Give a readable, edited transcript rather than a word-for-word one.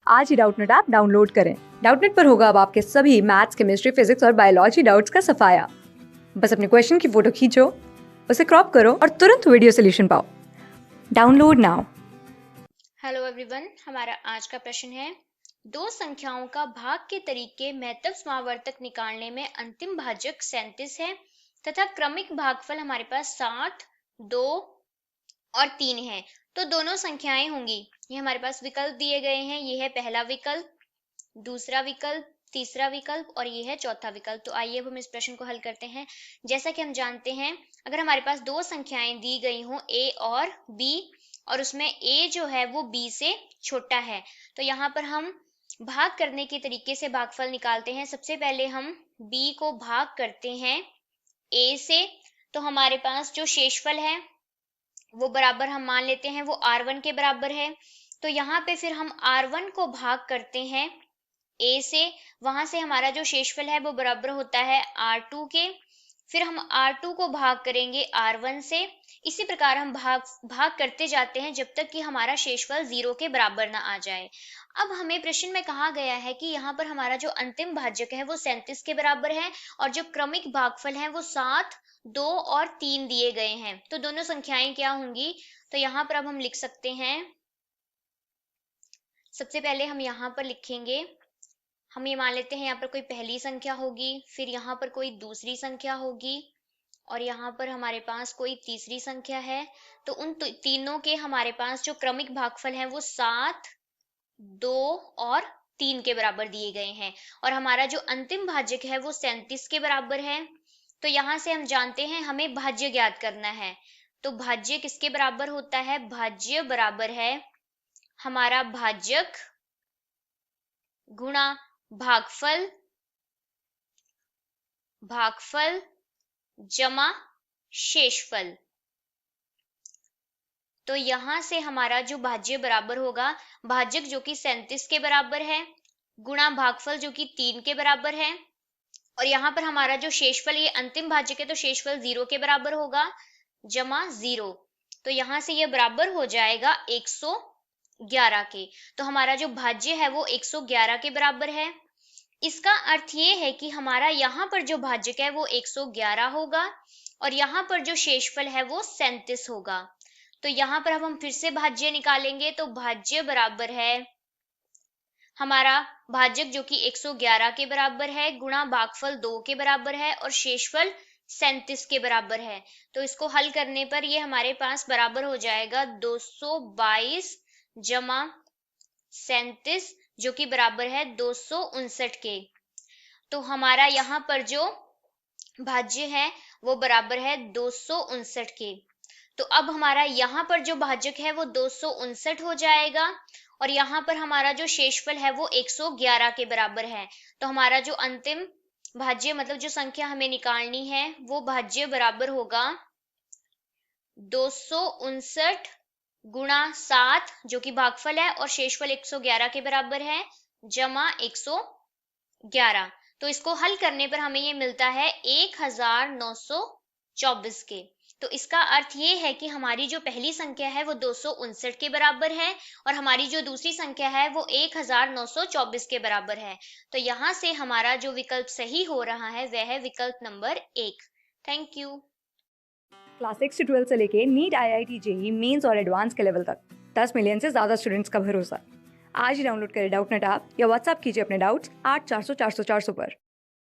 आज ही Doubtnut app download करें। Doubtnut पर होगा अब आपके सभी मैथ्स, केमिस्ट्री, फिजिक्स और बायोलॉजी डाउट्स का सफाया। बस अपने क्वेश्चन की फोटो खींचो, उसे क्रॉप करो और तुरंत वीडियो सोल्यूशन पाओ। Download now. हेलो एवरीवन, हमारा आज का प्रश्न है, दो संख्याओं का भाग के तरीके महत्तव समावर्तक निकालने में अंतिम भाजक 37 है तथा क्रमिक भागफल हमारे पास 7, 2 और 3 है। तो दोनों संख्याएं होंगी। ये हमारे पास विकल्प दिए गए हैं। ये है पहला विकल्प, दूसरा विकल्प, तीसरा विकल्प और ये है चौथा विकल्प। तो आइए अब हम इस प्रश्न को हल करते हैं। जैसा कि हम जानते हैं, अगर हमारे पास दो संख्याएं दी गई हों a और b और उसमें a जो है वो b से छोटा है, तो यहाँ पर हम भाग करने के तरीके से भागफल निकालते हैं। सबसे पहले हम b को भाग करते हैं a से, तो हमारे पास जो शेषफल है वो बराबर हम मान लेते हैं वो r1 के बराबर है। तो यहाँ पे फिर हम r1 को भाग करते हैं a से, वहां से हमारा जो शेषफल है वो बराबर होता है r2 के। फिर हम r2 को भाग करेंगे r1 से। इसी प्रकार हम भाग करते जाते हैं जब तक कि हमारा शेषफल 0 के बराबर ना आ जाए। अब हमें प्रश्न में कहा गया है कि यहाँ पर हमारा जो अंतिम भाजक है वो 37 के बराबर है और जो क्रमिक भागफल है वो 7, 2 और 3 दिए गए हैं। तो दोनों संख्याएं क्या होंगी? तो यहाँ पर अब हम लिख सकते हैं, सबसे पहले हम यहाँ पर लिखेंगे, हम ये मान लेते हैं यहाँ पर कोई पहली संख्या होगी, फिर यहाँ पर कोई दूसरी संख्या होगी और यहाँ पर हमारे पास कोई तीसरी संख्या है। तो उन तीनों के हमारे पास जो क्रमिक भागफल है वो 7, 2 और 3 के बराबर दिए गए हैं और हमारा जो अंतिम भाजक है वो 37 के बराबर है। तो यहाँ से हम जानते हैं हमें भाज्य ज्ञात करना है। तो भाज्य किसके बराबर होता है? भाज्य बराबर है हमारा भाजक गुणा भागफल, भागफल जमा शेषफल। तो यहां से हमारा जो भाज्य बराबर होगा, भाजक जो कि 37 के बराबर है गुणा भागफल जो कि 3 के बराबर है और यहाँ पर हमारा जो शेषफल, ये अंतिम भाजक है तो शेषफल 0 के बराबर होगा, जमा 0। तो यहां से ये बराबर हो जाएगा 111 के। तो हमारा जो भाज्य है वो 111 के बराबर है। इसका अर्थ ये है कि हमारा यहाँ पर जो भाजक है वो 111 होगा और यहाँ पर जो शेषफल है वो 37 होगा। तो यहाँ पर अब हम फिर से भाज्य निकालेंगे, तो भाज्य बराबर है हमारा भाजक जो कि 111 के बराबर है गुणा भागफल 2 के बराबर है और शेषफल 37 के बराबर है। तो इसको हल करने पर ये हमारे पास बराबर हो जाएगा 222 जमा 37 जो कि बराबर है 259 के। तो हमारा यहाँ पर जो भाज्य है वो बराबर है 259 के। तो अब हमारा यहाँ पर जो भाजक है वो 259 हो जाएगा और यहाँ पर हमारा जो शेषफल है वो 111 के बराबर है। तो हमारा जो अंतिम भाज्य मतलब जो संख्या हमें निकालनी है वो भाज्य बराबर होगा 259 गुणा 7 जो कि भागफल है और शेषफल 111 के बराबर है, जमा 111। तो इसको हल करने पर हमें ये मिलता है 1924 के। तो इसका अर्थ ये है कि हमारी जो पहली संख्या है वो 259 के बराबर है और हमारी जो दूसरी संख्या है वो 1924 के बराबर है। तो यहाँ से हमारा जो विकल्प सही हो रहा है वह है विकल्प नंबर 1। Thank you. क्लास 6 से 12 से लेके नीट, IIT, JEE मेंस और एडवांस के लेवल तक 10 मिलियन से ज्यादा स्टूडेंट्स का भरोसा। आज ही डाउनलोड करें डाउटनेट ऐप या व्हाट्सएप कीजिए अपने डाउट्स 8400 400 400 पर।